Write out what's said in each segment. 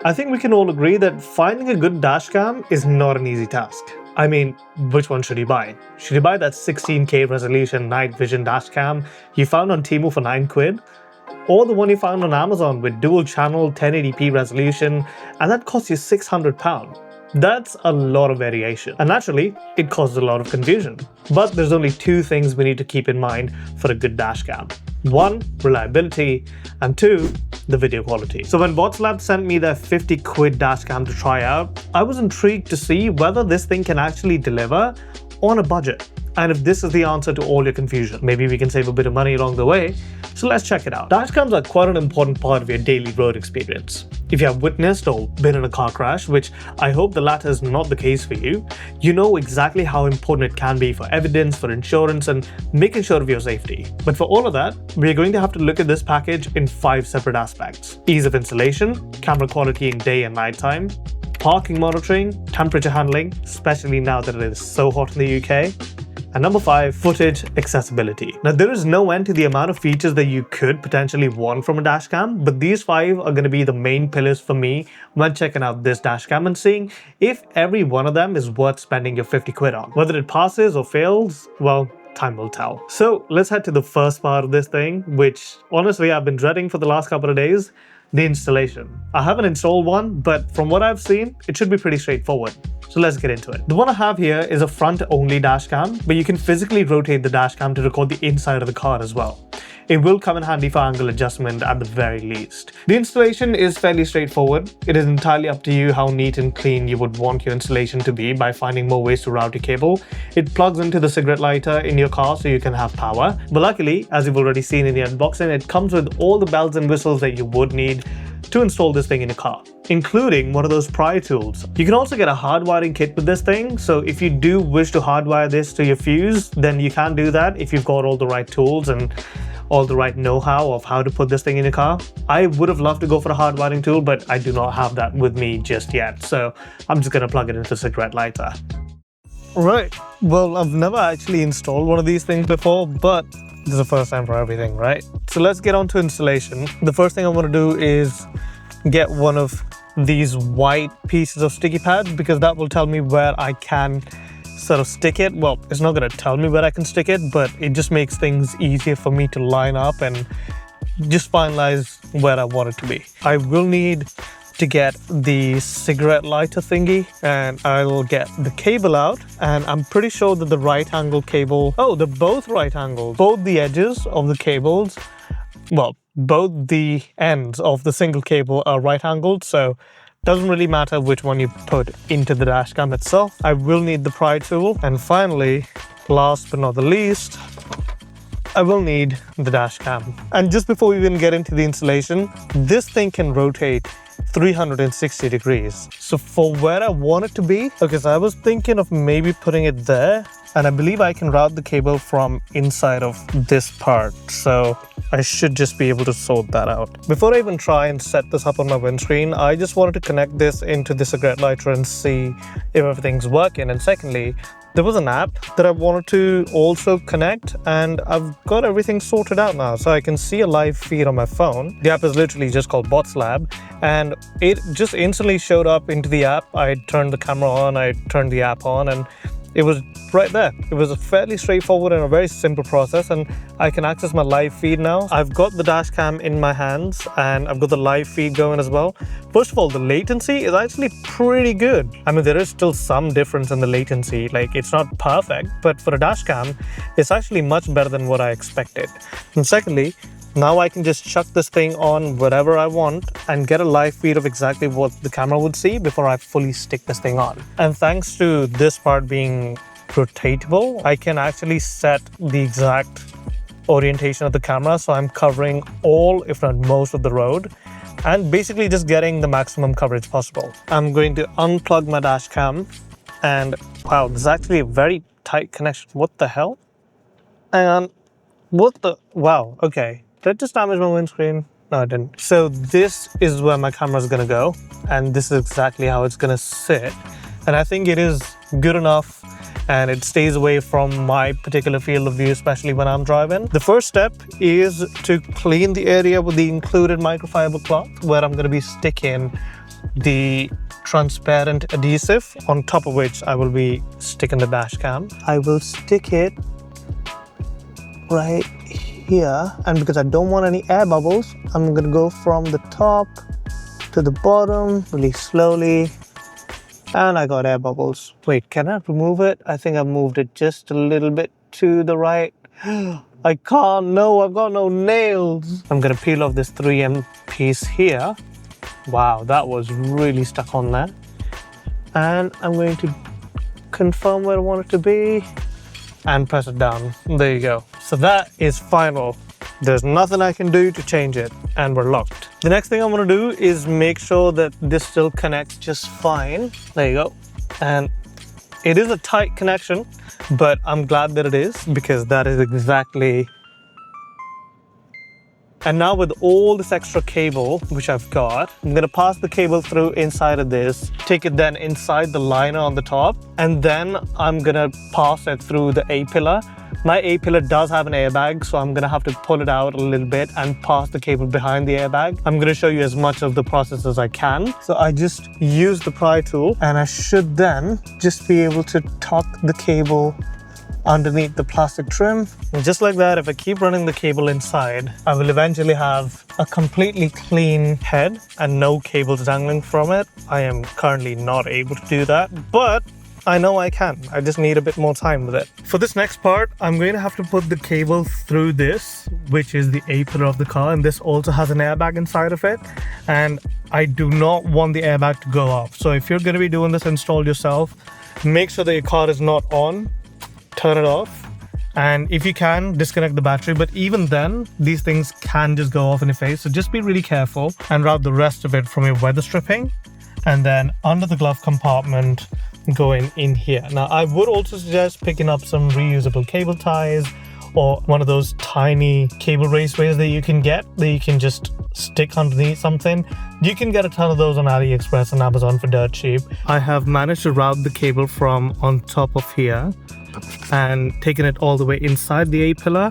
I think we can all agree that finding a good dashcam is not an easy task. I mean, which one should you buy? Should you buy that 16K resolution night vision dashcam you found on Temu for 9 quid? Or the one you found on Amazon with dual channel 1080p resolution and that costs you £600? That's a lot of variation, and naturally, it causes a lot of confusion. But there's only two things we need to keep in mind for a good dashcam. One, reliability, and two, the video quality. So when Botslab sent me their 50 quid dashcam to try out, I was intrigued to see whether this thing can actually deliver on a budget. And if this is the answer to all your confusion, maybe we can save a bit of money along the way. So let's check it out. Dashcams are quite an important part of your daily road experience. If you have witnessed or been in a car crash, which I hope the latter is not the case for you, you know exactly how important it can be for evidence, for insurance, and making sure of your safety. But for all of that, we're going to have to look at this package in 5 separate aspects: ease of installation, camera quality in day and night time, parking monitoring, temperature handling, especially now that it is so hot in the UK, and number 5, footage accessibility. Now, there is no end to the amount of features that you could potentially want from a dashcam, but these 5 are going to be the main pillars for me when checking out this dashcam and seeing if every one of them is worth spending your 50 quid on. Whether it passes or fails, well, time will tell. So let's head to the first part of this thing, which honestly I've been dreading for the last couple of days: the installation. I haven't installed one, but from what I've seen, it should be pretty straightforward. So let's get into it. The one I have here is a front-only dashcam, but you can physically rotate the dashcam to record the inside of the car as well. It will come in handy for angle adjustment at the very least. The installation is fairly straightforward. It is entirely up to you how neat and clean you would want your installation to be by finding more ways to route your cable. It plugs into the cigarette lighter in your car so you can have power. But luckily, as you've already seen in the unboxing, it comes with all the bells and whistles that you would need to install this thing in your car, including one of those pry tools. You can also get a hardwiring kit with this thing, so if you do wish to hardwire this to your fuse, then you can do that if you've got all the right tools and all the right know-how of how to put this thing in your car. I would have loved to go for a hardwiring tool, but I do not have that with me just yet, so I'm just gonna plug it into the cigarette lighter. Right, well, I've never actually installed one of these things before, but this is the first time for everything, right? So let's get on to installation. The first thing I want to do is get one of these white pieces of sticky pad, because that will tell me where I can sort of stick it. Well, it's not going to tell me where I can stick it, but it just makes things easier for me to line up and just finalize where I want it to be. I will need to get the cigarette lighter thingy, and I'll get the cable out, and I'm pretty sure that the right angle cable, oh, they're both right angles. Both the edges of the cables, well, both the ends of the single cable are right angled, so doesn't really matter which one you put into the dashcam itself. I will need the pry tool, and finally, last but not the least, I will need the dashcam. And just before we even get into the installation, this thing can rotate 360 degrees. So for where I want it to be, okay, so I was thinking of maybe putting it there, and I believe I can route the cable from inside of this part, so I should just be able to sort that out. Before I even try and set this up on my windscreen, I just wanted to connect this into the cigarette lighter and see if everything's working. And secondly, there was an app that I wanted to also connect, and I've got everything sorted out now, so I can see a live feed on my phone. The app is literally just called Botslab, and it just instantly showed up into the app. I turned the camera on, I turned the app on, and it was right there. It was a fairly straightforward and a very simple process, and I can access my live feed now. I've got the dash cam in my hands, and I've got the live feed going as well. First of all, the latency is actually pretty good. I mean, there is still some difference in the latency. Like, it's not perfect, but for a dash cam, it's actually much better than what I expected. And secondly, now I can just chuck this thing on wherever I want and get a live feed of exactly what the camera would see before I fully stick this thing on. And thanks to this part being rotatable, I can actually set the exact orientation of the camera, so I'm covering all, if not most, of the road, and basically just getting the maximum coverage possible. I'm going to unplug my dash cam, and wow, this is actually a very tight connection. What the hell? And what the, wow, okay. Did I just damage my windscreen? No, I didn't. So this is where my camera is going to go, and this is exactly how it's going to sit. And I think it is good enough, and it stays away from my particular field of view, especially when I'm driving. The first step is to clean the area with the included microfiber cloth, where I'm going to be sticking the transparent adhesive on top of which I will be sticking the dash cam. I will stick it right here, and because I don't want any air bubbles, I'm gonna go from the top to the bottom really slowly. And I got air bubbles. Wait, can I remove it? I think I moved it just a little bit to the right. I can't, no, I've got no nails. I'm gonna peel off this 3M piece here. Wow, that was really stuck on there. And I'm going to confirm where I want it to be and press it down. There you go. So that is final. There's nothing I can do to change it, and we're locked. The next thing I'm gonna do is make sure that this still connects just fine. There you go. And it is a tight connection, but I'm glad that it is, because that is exactly. And now with all this extra cable, which I've got, I'm gonna pass the cable through inside of this, take it then inside the liner on the top, and then I'm gonna pass it through the A-pillar. My A-pillar does have an airbag, so I'm gonna have to pull it out a little bit and pass the cable behind the airbag. I'm gonna show you as much of the process as I can. So I just use the pry tool, and I should then just be able to tuck the cable underneath the plastic trim. And just like that, if I keep running the cable inside, I will eventually have a completely clean head and no cables dangling from it. I am currently not able to do that, but I know I can. I just need a bit more time with it. For this next part, I'm going to have to put the cable through this, which is the A-pillar of the car, and this also has an airbag inside of it, and I do not want the airbag to go off. So if you're going to be doing this install yourself, make sure that your car is not on, turn it off, and if you can, disconnect the battery. But even then, these things can just go off in your face, so just be really careful and route the rest of it from your weather stripping, and then under the glove compartment, going in here. Now, I would also suggest picking up some reusable cable ties or one of those tiny cable raceways that you can get, that you can just stick underneath something. You can get a ton of those on AliExpress and Amazon for dirt cheap. I have managed to route the cable from on top of here and taken it all the way inside the A-pillar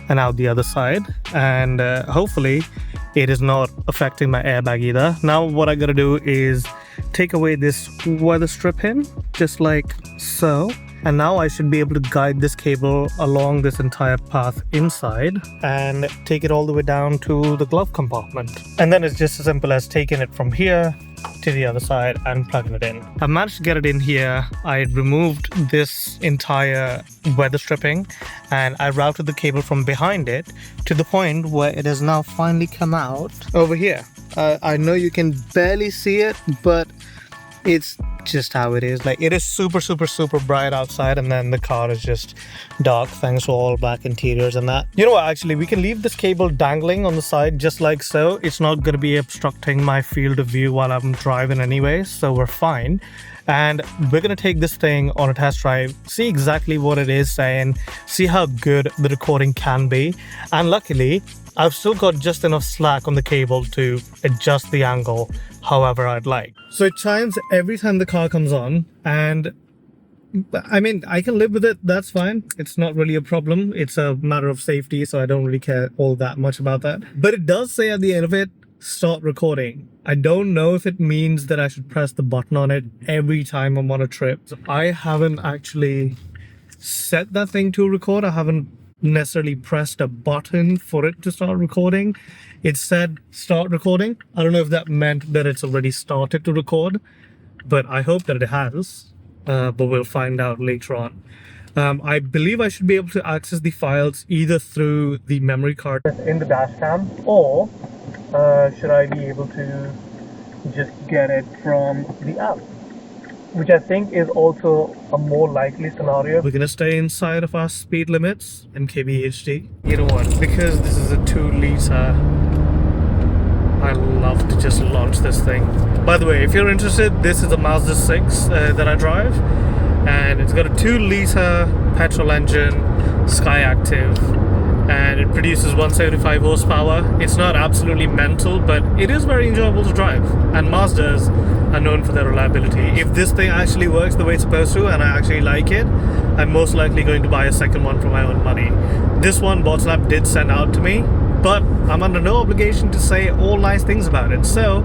and out the other side, and hopefully it is not affecting my airbag either. Now what I gotta do is take away this weather stripping, just like so. And now I should be able to guide this cable along this entire path inside and take it all the way down to the glove compartment. And then it's just as simple as taking it from here to the other side and plugging it in. I've managed to get it in here. I removed this entire weather stripping and I routed the cable from behind it to the point where it has now finally come out over here. I know you can barely see it, but it's just how it is. Like, it is super bright outside, and then the car is just dark thanks to all black interiors and that. You know what, actually, we can leave this cable dangling on the side just like so. It's not going to be obstructing my field of view while I'm driving anyway, so we're fine. And we're going to take this thing on a test drive, see exactly what it is saying, see how good the recording can be. And luckily, I've still got just enough slack on the cable to adjust the angle however I'd like. So it chimes every time the car comes on, and I mean, I can live with it, that's fine. It's not really a problem. It's a matter of safety, so I don't really care all that much about that. But it does say at the end of it, start recording. I don't know if it means that I should press the button on it every time I'm on a trip. So I haven't actually set that thing to record. I haven't necessarily pressed a button for it to start recording. It said start recording. I don't know if that meant that it's already started to record, but I hope that it has, but we'll find out later on. I believe I should be able to access the files either through the memory card in the dashcam, or should I be able to just get it from the app, which I think is also a more likely scenario. We're gonna stay inside of our speed limits in kbhd. You know what, because this is a 2-liter, I love to just launch this thing. By the way, if you're interested, this is a Mazda 6 that I drive, and it's got a 2-liter petrol engine, Sky Active, and it produces 175 horsepower. It's not absolutely mental, but it is very enjoyable to drive, and Mazdas are known for their reliability. If this thing actually works the way it's supposed to and I actually like it, I'm most likely going to buy a second one for my own money. This one Botslab did send out to me, but I'm under no obligation to say all nice things about it. So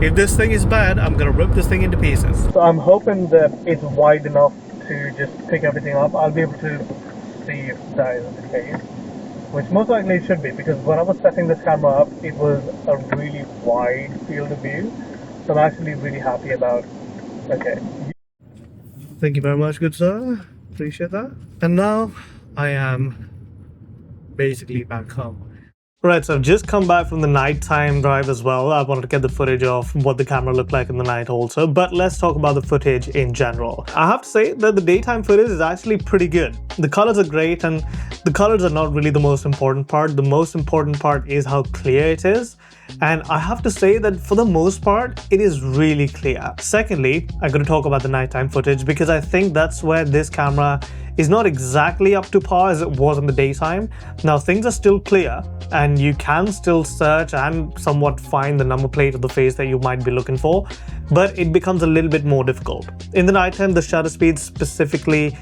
If this thing is bad, I'm gonna rip this thing into pieces. So I'm hoping that it's wide enough to just pick everything up. I'll be able to see if that is the case, which most likely it should be, because when I was setting this camera up, it was a really wide field of view. So I'm actually really happy about. Okay. Thank you very much, good sir. Appreciate that. And now I am basically back home. Right, so I've just come back from the nighttime drive as well. I wanted to get the footage of what the camera looked like in the night also, but let's talk about the footage in general. I have to say that the daytime footage is actually pretty good. The colors are great, and the colors are not really the most important part. The most important part is how clear it is. And I have to say that for the most part, it is really clear. Secondly, I'm going to talk about the nighttime footage because I think that's where this camera is not exactly up to par as it was in the daytime. Now things are still clear and you can still search and somewhat find the number plate of the face that you might be looking for, but it becomes a little bit more difficult. In the nighttime, the shutter speed specifically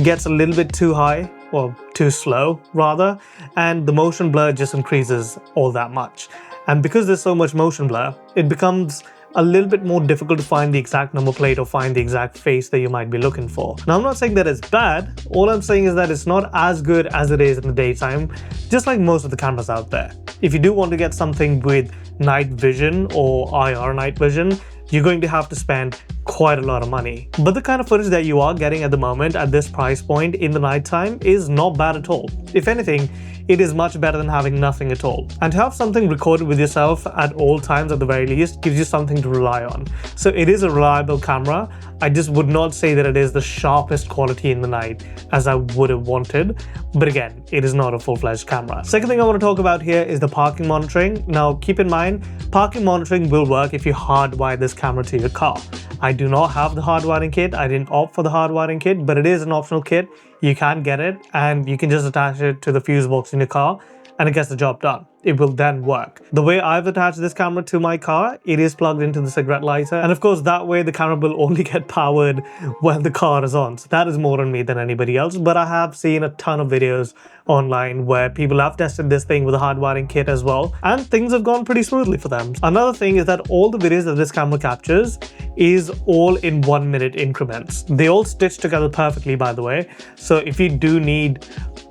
gets a little bit too high, or too slow rather, and the motion blur just increases all that much. And because there's so much motion blur, it becomes a little bit more difficult to find the exact number plate or find the exact face that you might be looking for. Now, I'm not saying that it's bad. All I'm saying is that it's not as good as it is in the daytime, just like most of the cameras out there. If you do want to get something with night vision or IR night vision, you're going to have to spend quite a lot of money. But the kind of footage that you are getting at the moment at this price point in the nighttime is not bad at all. If anything, it is much better than having nothing at all. And to have something recorded with yourself at all times at the very least gives you something to rely on. So it is a reliable camera. I just would not say that it is the sharpest quality in the night as I would have wanted. But again, it is not a full-fledged camera. Second thing I want to talk about here is the parking monitoring. Now keep in mind, parking monitoring will work if you hardwire this camera to your car. I do not have the hardwiring kit. I didn't opt for the hardwiring kit, but it is an optional kit. You can get it and you can just attach it to the fuse box in your car and it gets the job done. It will then work. The way I've attached this camera to my car, it is plugged into the cigarette lighter. And of course, that way the camera will only get powered when the car is on. So that is more on me than anybody else. But I have seen a ton of videos online where people have tested this thing with a hardwiring kit as well. And things have gone pretty smoothly for them. Another thing is that all the videos that this camera captures is all in 1 minute increments. They all stitch together perfectly, by the way. So if you do need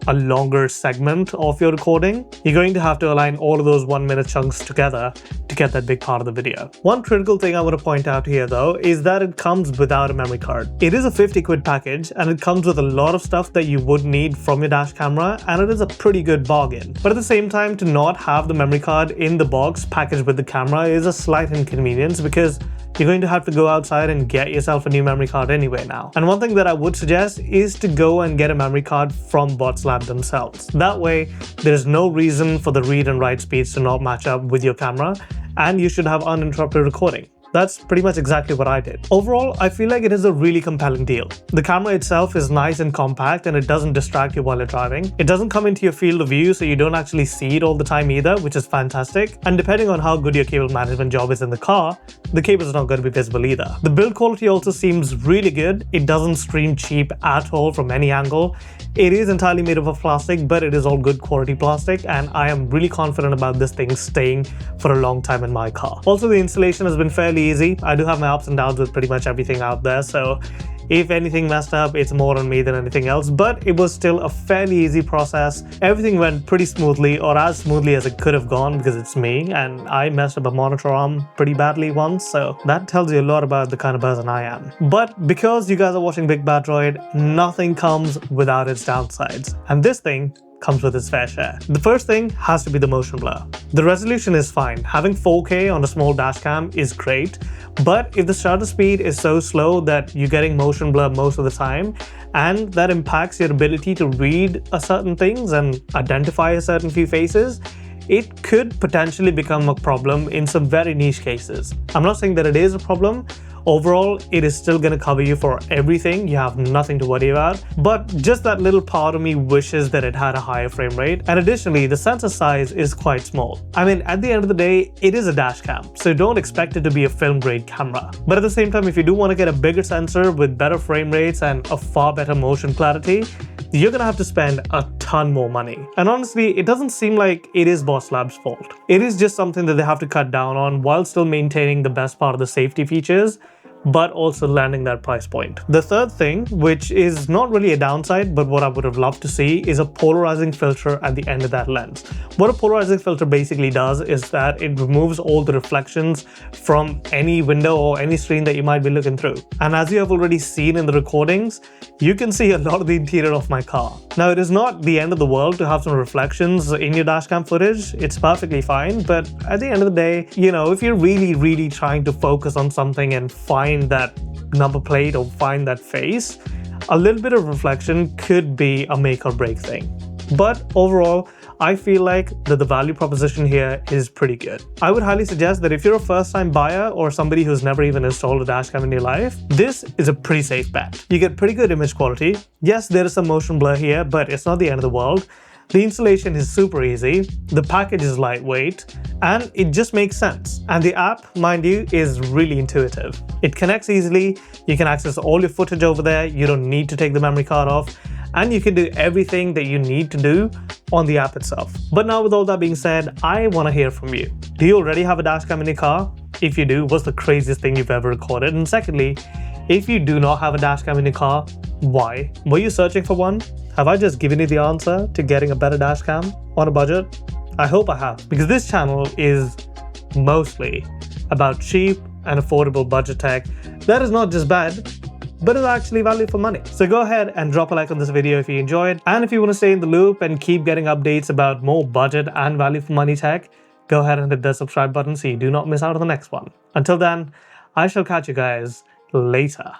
a longer segment of your recording, you're going to have to align all of those 1 minute chunks together to get that big part of the video. One critical thing I want to point out here though is that it comes without a memory card. It is a 50 quid package and it comes with a lot of stuff that you would need from your dash camera, and it is a pretty good bargain. But at the same time, to not have the memory card in the box packaged with the camera is a slight inconvenience because you're going to have to go outside and get yourself a new memory card anyway now. And one thing that I would suggest is to go and get a memory card from Botslab themselves. That way, there's no reason for the read and write speeds to not match up with your camera, and you should have uninterrupted recording. That's pretty much exactly what I did. Overall, I feel like it is a really compelling deal. The camera itself is nice and compact and it doesn't distract you while you're driving. It doesn't come into your field of view so you don't actually see it all the time either, which is fantastic. And depending on how good your cable management job is in the car, the cable is not going to be visible either. The build quality also seems really good. It doesn't scream cheap at all from any angle. It is entirely made of plastic, but it is all good quality plastic, and I am really confident about this thing staying for a long time in my car. Also, the installation has been fairly easy. I do have my ups and downs with pretty much everything out there, so if anything messed up, it's more on me than anything else, but it was still a fairly easy process. Everything went pretty smoothly, or as smoothly as it could have gone, because it's me, and I messed up a monitor arm pretty badly once, so that tells you a lot about the kind of person I am. But because you guys are watching BigBadroid, nothing comes without its downsides, and this thing comes with its fair share. The first thing has to be the motion blur. The resolution is fine. Having 4K on a small dash cam is great, but if the shutter speed is so slow that you're getting motion blur most of the time, and that impacts your ability to read certain things and identify a certain few faces, it could potentially become a problem in some very niche cases. I'm not saying that it is a problem. Overall, it is still going to cover you for everything. You have nothing to worry about, but just that little part of me wishes that it had a higher frame rate. And additionally, the sensor size is quite small. I mean, at the end of the day, it is a dash cam, so don't expect it to be a film grade camera. But at the same time, if you do want to get a bigger sensor with better frame rates and a far better motion clarity, you're going to have to spend a ton ton more money. And honestly, it doesn't seem like it is Botslab's fault. It is just something that they have to cut down on while still maintaining the best part of the safety features, but also landing that price point. The third thing, which is not really a downside, but what I would have loved to see, is a polarizing filter at the end of that lens. What a polarizing filter basically does is that it removes all the reflections from any window or any screen that you might be looking through. And as you have already seen in the recordings, you can see a lot of the interior of my car. Now, it is not the end of the world to have some reflections in your dashcam footage. It's perfectly fine, but at the end of the day, you know, if you're really trying to focus on something and find that number plate or find that face, a little bit of reflection could be a make or break thing. But overall, I feel like that the value proposition here is pretty good. I would highly suggest that if you're a first-time buyer or somebody who's never even installed a dashcam in your life, this is a pretty safe bet. You get pretty good image quality. Yes, there is some motion blur here, but it's not the end of the world. The installation is super easy, the package is lightweight, and it just makes sense. And the app, mind you, is really intuitive. It connects easily, you can access all your footage over there, you don't need to take the memory card off, and you can do everything that you need to do on the app itself. But now with all that being said, I want to hear from you. Do you already have a dashcam in your car? If you do, what's the craziest thing you've ever recorded? And secondly, if you do not have a dashcam in your car, why? Were you searching for one? Have I just given you the answer to getting a better dashcam on a budget? I hope I have, because this channel is mostly about cheap and affordable budget tech that is not just bad, but is actually value for money. So go ahead and drop a like on this video if you enjoyed, and if you want to stay in the loop and keep getting updates about more budget and value for money tech, go ahead and hit the subscribe button so you do not miss out on the next one. Until then, I shall catch you guys later.